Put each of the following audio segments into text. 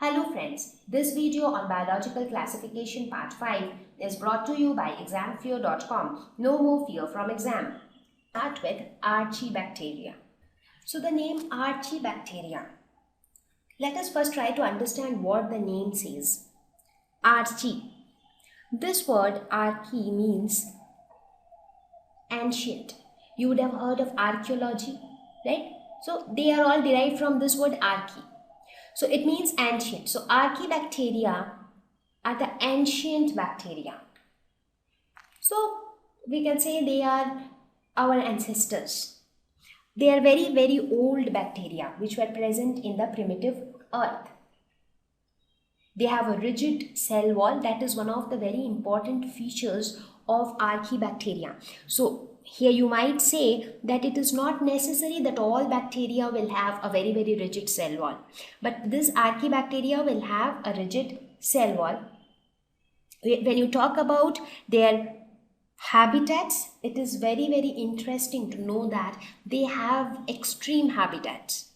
Hello friends, this video on biological classification part 5 is brought to you by examfear.com. No more fear from exam. Start with Archaebacteria. So the name Archaebacteria. Let us first try to understand what the name says. Archae. This word archae means ancient. You would have heard of archaeology, right? So they are all derived from this word archae. So it means ancient. So Archaebacteria are the ancient bacteria. So we can say they are our ancestors. They are very, very old bacteria which were present in the primitive earth. They have a rigid cell wall. That is one of the very important features of Archaebacteria. So here you might say that it is not necessary that all bacteria will have a very, very rigid cell wall. But this Archaebacteria will have a rigid cell wall. When you talk about their habitats, it is very, very interesting to know that they have extreme habitats.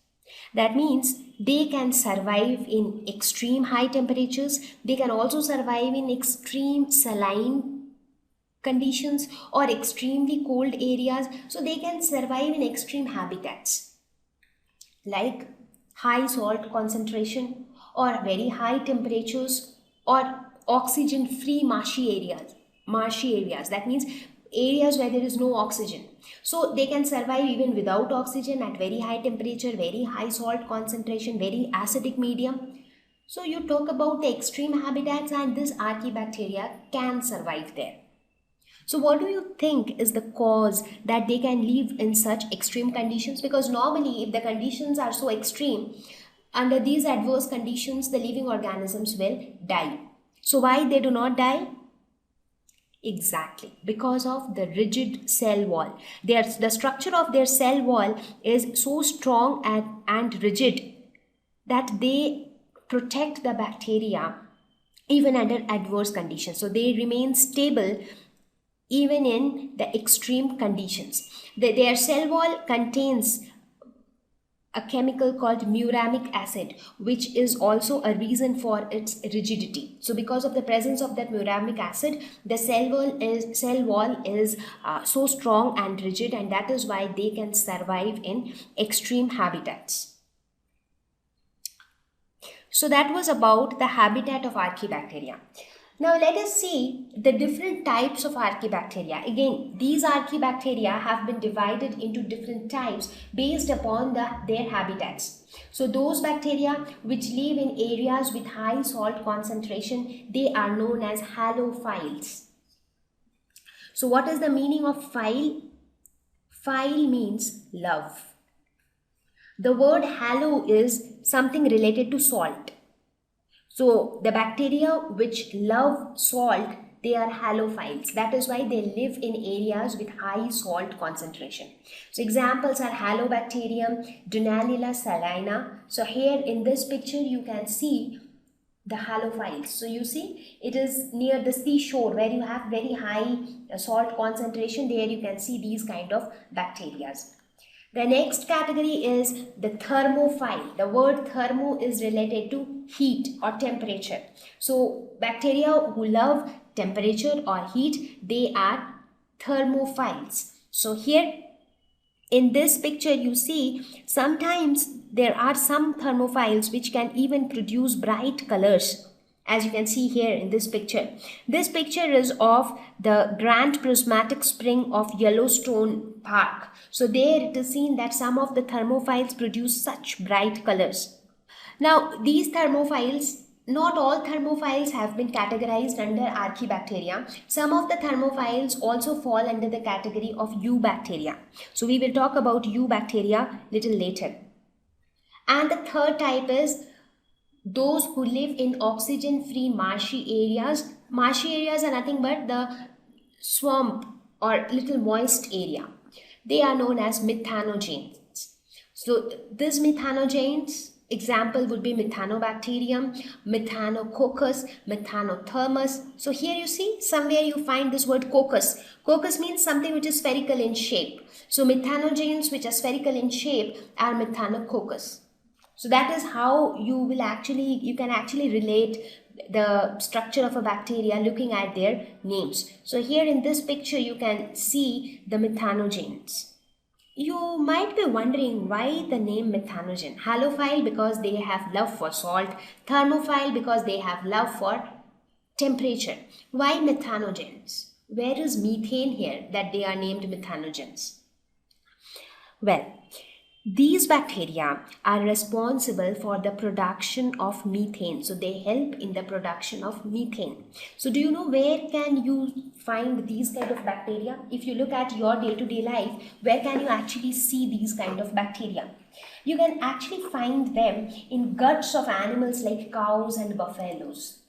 That means they can survive in extreme high temperatures. They can also survive in extreme saline conditions or extremely cold areas. So they can survive in extreme habitats like high salt concentration or very high temperatures or oxygen free marshy areas. That means areas where there is no oxygen. So they can survive even without oxygen at very high temperature, very high salt concentration, very acidic medium. So you talk about the extreme habitats and this Archaebacteria can survive there. So what do you think is the cause that they can live in such extreme conditions? Because normally if the conditions are so extreme, under these adverse conditions, the living organisms will die. So why they do not die? Exactly, because of the rigid cell wall. The structure of their cell wall is so strong and rigid that they protect the bacteria even under adverse conditions. So they remain stable even in the extreme conditions. Their cell wall contains a chemical called muramic acid, which is also a reason for its rigidity. So because of the presence of that muramic acid, the cell wall is so strong and rigid, and that is why they can survive in extreme habitats. So that was about the habitat of Archaebacteria. Now let us see the different types of Archaebacteria. Again, these Archaebacteria have been divided into different types based upon their habitats. So those bacteria which live in areas with high salt concentration, they are known as halophiles. So what is the meaning of phile? Phile means love. The word halo is something related to salt. So the bacteria which love salt, they are halophiles. That is why they live in areas with high salt concentration. So examples are Halobacterium, Dunaliella salina. So here in this picture you can see the halophiles. So you see it is near the seashore where you have very high salt concentration. There you can see these kind of bacteria. The next category is the thermophile. The word thermo is related to heat or temperature. So bacteria who love temperature or heat, they are thermophiles. So here in this picture you see sometimes there are some thermophiles which can even produce bright colors. As you can see here in this picture. This picture is of the Grand Prismatic Spring of Yellowstone Park. So there it is seen that some of the thermophiles produce such bright colors. Now these thermophiles, not all thermophiles have been categorized under Archaebacteria. Some of the thermophiles also fall under the category of Eubacteria. So we will talk about Eubacteria little later. And the third type is those who live in oxygen-free marshy areas. Marshy areas are nothing but the swamp or little moist area. They are known as methanogenes. So these methanogenes, example would be Methanobacterium, Methanococcus, Methanothermus. So here you see somewhere you find this word coccus. Coccus means something which is spherical in shape. So methanogenes which are spherical in shape are Methanococcus. So that is how you can actually relate the structure of a bacteria looking at their names. So here in this picture you can see the methanogens. You might be wondering why the name methanogen. Halophile because they have love for salt, thermophile because they have love for temperature. Why methanogens? Where is methane here that they are named methanogens? Well, these bacteria are responsible for the production of methane. So they help in the production of methane. So do you know where can you find these kind of bacteria? If you look at your day-to-day life, where can you actually see these kind of bacteria? You can actually find them in guts of animals like cows and buffaloes.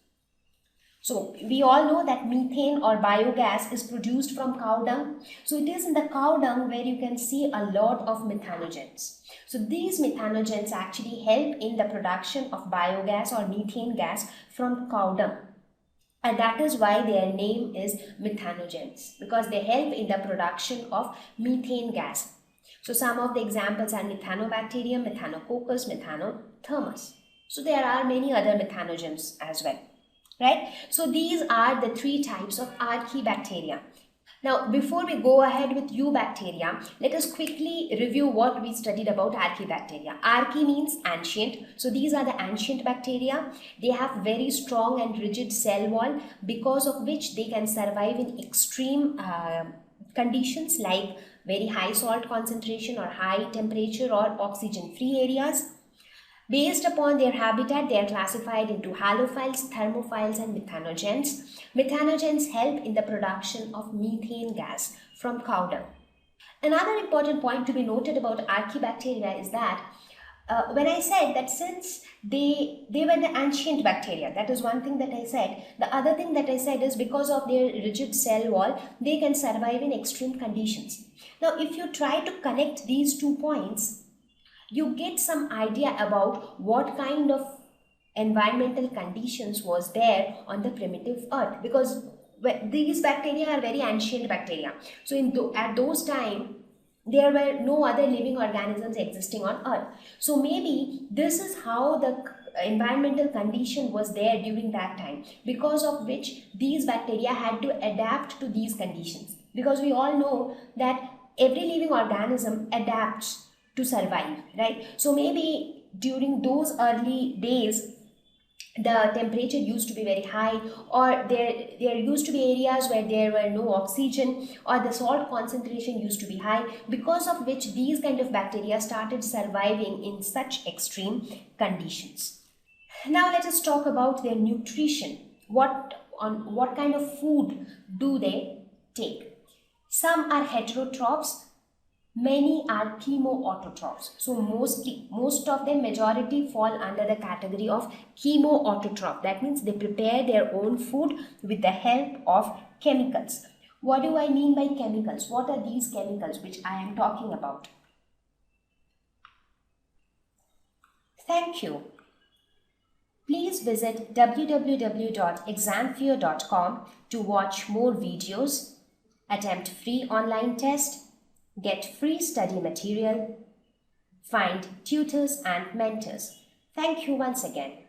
So we all know that methane or biogas is produced from cow dung. So it is in the cow dung where you can see a lot of methanogens. So these methanogens actually help in the production of biogas or methane gas from cow dung. And that is why their name is methanogens, because they help in the production of methane gas. So some of the examples are Methanobacterium, Methanococcus, Methanothermus. So there are many other methanogens as well. Right? So these are the three types of archaebacteria. Now, before we go ahead with eubacteria, let us quickly review what we studied about archaebacteria. Archae means ancient. So these are the ancient bacteria. They have very strong and rigid cell wall, because of which they can survive in extreme conditions like very high salt concentration or high temperature or oxygen-free areas. Based upon their habitat, they are classified into halophiles, thermophiles, and methanogens. Methanogens help in the production of methane gas from cow dung. Another important point to be noted about archaebacteria is that when I said that since they were the ancient bacteria, that is one thing that I said. The other thing that I said is because of their rigid cell wall, they can survive in extreme conditions. Now, if you try to connect these 2 points, you get some idea about what kind of environmental conditions was there on the primitive earth, because these bacteria are very ancient bacteria. So at those time there were no other living organisms existing on earth. So maybe this is how the environmental condition was there during that time, because of which these bacteria had to adapt to these conditions, because we all know that every living organism adapts to survive, right? So maybe during those early days the temperature used to be very high, or there used to be areas where there were no oxygen, or the salt concentration used to be high, because of which these kind of bacteria started surviving in such extreme conditions. Now let us talk about their nutrition. What kind of food do they take? Some are heterotrophs, many are chemoautotrophs. So most of them, majority, fall under the category of chemoautotroph. That means they prepare their own food with the help of chemicals. What do I mean by chemicals? What are these chemicals which I am talking about? Thank you. Please visit www.examfear.com to watch more videos, attempt free online test, get free study material, find tutors and mentors. Thank you once again.